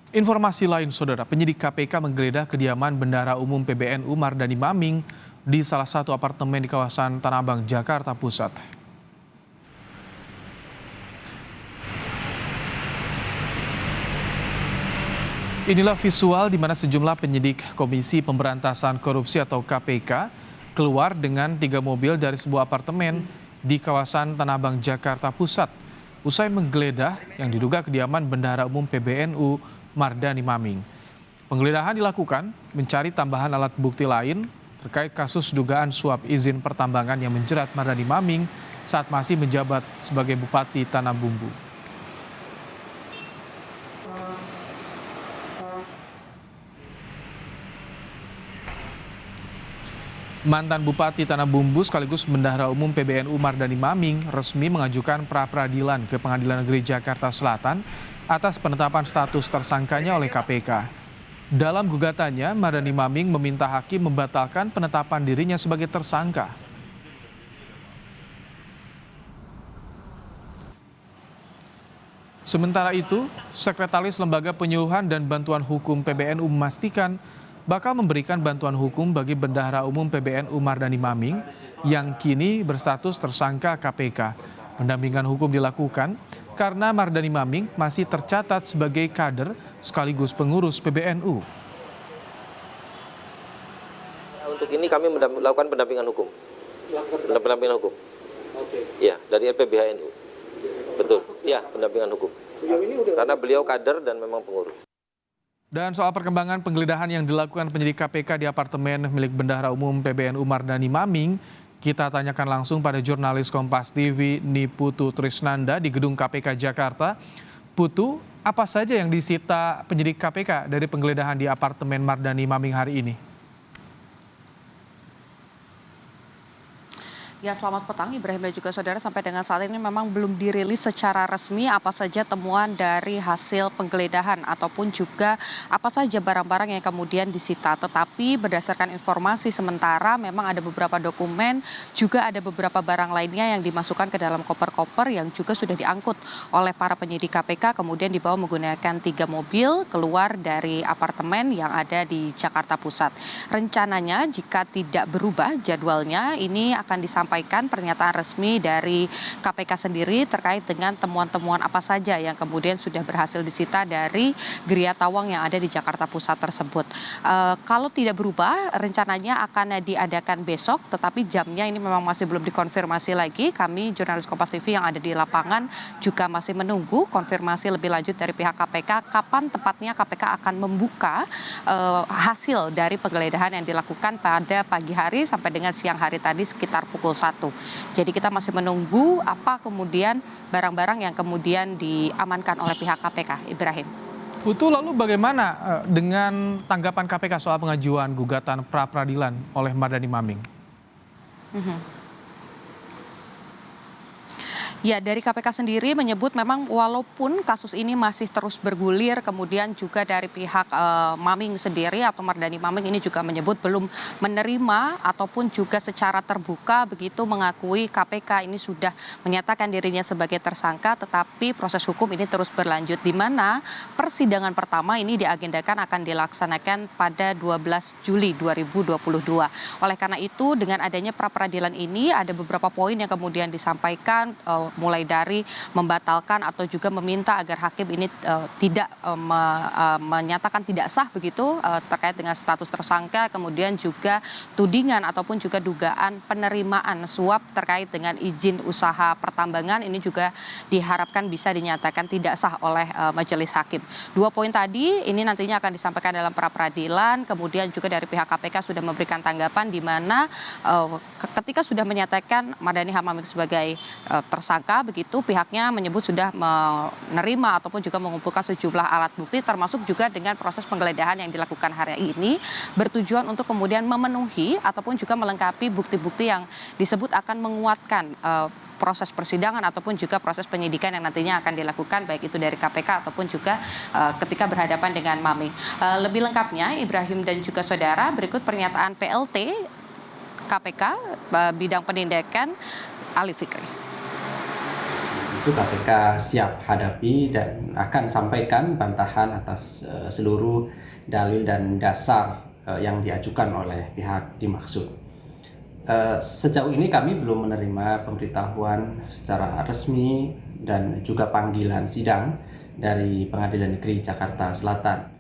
Informasi lain, Saudara, penyidik KPK menggeledah kediaman Bendahara Umum PBNU Mardani Maming di salah satu apartemen di kawasan Tanah Abang, Jakarta Pusat. Inilah visual di mana sejumlah penyidik Komisi Pemberantasan Korupsi atau KPK keluar dengan 3 mobil dari sebuah apartemen di kawasan Tanah Abang, Jakarta Pusat. Usai menggeledah yang diduga kediaman Bendahara Umum PBNU Mardani Maming. Penggeledahan dilakukan mencari tambahan alat bukti lain terkait kasus dugaan suap izin pertambangan yang menjerat Mardani Maming saat masih menjabat sebagai Bupati Tanah Bumbu. Mantan Bupati Tanah Bumbu sekaligus Bendahara Umum PBNU Mardani Maming resmi mengajukan pra-peradilan ke Pengadilan Negeri Jakarta Selatan atas penetapan status tersangkanya oleh KPK. Dalam gugatannya, Mardani Maming meminta hakim membatalkan penetapan dirinya sebagai tersangka. Sementara itu, Sekretaris Lembaga Penyuluhan dan Bantuan Hukum PBNU memastikan bakal memberikan bantuan hukum bagi Bendahara Umum PBNU Mardani Maming yang kini berstatus tersangka KPK. Pendampingan hukum dilakukan karena Mardani Maming masih tercatat sebagai kader sekaligus pengurus PBNU. Untuk ini kami melakukan pendampingan hukum. Pendampingan hukum. Ya, dari LPBHNU. Betul. Ya, pendampingan hukum. Karena beliau kader dan memang pengurus. Dan soal perkembangan penggeledahan yang dilakukan penyidik KPK di apartemen milik Bendahara Umum PBNU Mardani Maming, kita tanyakan langsung pada jurnalis Kompas TV Niputu Trisnanda di Gedung KPK Jakarta. Putu, apa saja yang disita penyidik KPK dari penggeledahan di apartemen Mardani Maming hari ini? Ya, selamat petang Ibrahim dan juga saudara. Sampai dengan saat ini memang belum dirilis secara resmi apa saja temuan dari hasil penggeledahan ataupun juga apa saja barang-barang yang kemudian disita. Tetapi berdasarkan informasi sementara memang ada beberapa dokumen, juga ada beberapa barang lainnya yang dimasukkan ke dalam koper-koper yang juga sudah diangkut oleh para penyidik KPK, kemudian dibawa menggunakan 3 mobil keluar dari apartemen yang ada di Jakarta Pusat. Rencananya jika tidak berubah jadwalnya, ini akan disampaikan pernyataan resmi dari KPK sendiri terkait dengan temuan-temuan apa saja yang kemudian sudah berhasil disita dari Geria Tawang yang ada di Jakarta Pusat tersebut. Kalau tidak berubah, rencananya akan diadakan besok, tetapi jamnya ini memang masih belum dikonfirmasi lagi. Kami jurnalis Kompas TV yang ada di lapangan juga masih menunggu konfirmasi lebih lanjut dari pihak KPK kapan tepatnya KPK akan membuka hasil dari penggeledahan yang dilakukan pada pagi hari sampai dengan siang hari tadi sekitar pukul 1. Jadi kita masih menunggu apa kemudian barang-barang yang kemudian diamankan oleh pihak KPK, Ibrahim. Putu, lalu bagaimana dengan tanggapan KPK soal pengajuan gugatan pra-peradilan oleh Mardani Maming? Ya, dari KPK sendiri menyebut memang walaupun kasus ini masih terus bergulir, kemudian juga dari pihak Maming sendiri atau Mardani Maming ini juga menyebut belum menerima ataupun juga secara terbuka begitu mengakui KPK ini sudah menyatakan dirinya sebagai tersangka, tetapi proses hukum ini terus berlanjut di mana persidangan pertama ini diagendakan akan dilaksanakan pada 12 Juli 2022. Oleh karena itu dengan adanya pra-peradilan ini ada beberapa poin yang kemudian disampaikan, mulai dari membatalkan atau juga meminta agar hakim ini tidak menyatakan tidak sah begitu terkait dengan status tersangka, kemudian juga tudingan ataupun juga dugaan penerimaan suap terkait dengan izin usaha pertambangan ini juga diharapkan bisa dinyatakan tidak sah oleh majelis hakim. 2 poin tadi ini nantinya akan disampaikan dalam pra-peradilan, kemudian juga dari pihak KPK sudah memberikan tanggapan di mana ketika sudah menyatakan Mardani Maming sebagai tersangka begitu, pihaknya menyebut sudah menerima ataupun juga mengumpulkan sejumlah alat bukti termasuk juga dengan proses penggeledahan yang dilakukan hari ini bertujuan untuk kemudian memenuhi ataupun juga melengkapi bukti-bukti yang disebut akan menguatkan proses persidangan ataupun juga proses penyidikan yang nantinya akan dilakukan baik itu dari KPK ataupun juga ketika berhadapan dengan Maming. Lebih lengkapnya Ibrahim dan juga saudara, berikut pernyataan PLT KPK bidang penindakan Ali Fikri. itu KPK siap hadapi dan akan sampaikan bantahan atas seluruh dalil dan dasar yang diajukan oleh pihak dimaksud. Sejauh ini kami belum menerima pemberitahuan secara resmi dan juga panggilan sidang dari Pengadilan Negeri Jakarta Selatan.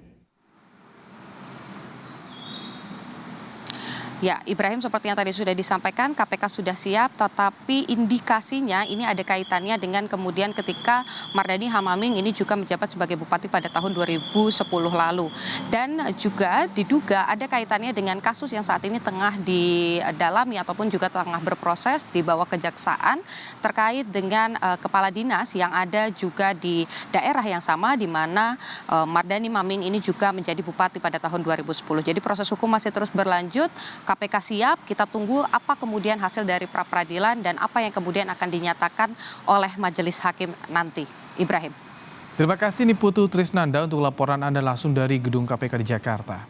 Ya, Ibrahim, seperti yang tadi sudah disampaikan, KPK sudah siap, tetapi indikasinya ini ada kaitannya dengan kemudian ketika Mardhani Hamaming ini juga menjabat sebagai bupati pada tahun 2010 lalu. Dan juga diduga ada kaitannya dengan kasus yang saat ini tengah didalami ataupun juga tengah berproses di bawah kejaksaan terkait dengan kepala dinas yang ada juga di daerah yang sama di mana Mardhani Maming ini juga menjadi bupati pada tahun 2010. Jadi proses hukum masih terus berlanjut. KPK siap, kita tunggu apa kemudian hasil dari pra-peradilan dan apa yang kemudian akan dinyatakan oleh majelis hakim nanti. Ibrahim. Terima kasih Niputu Trisnanda untuk laporan Anda langsung dari Gedung KPK di Jakarta.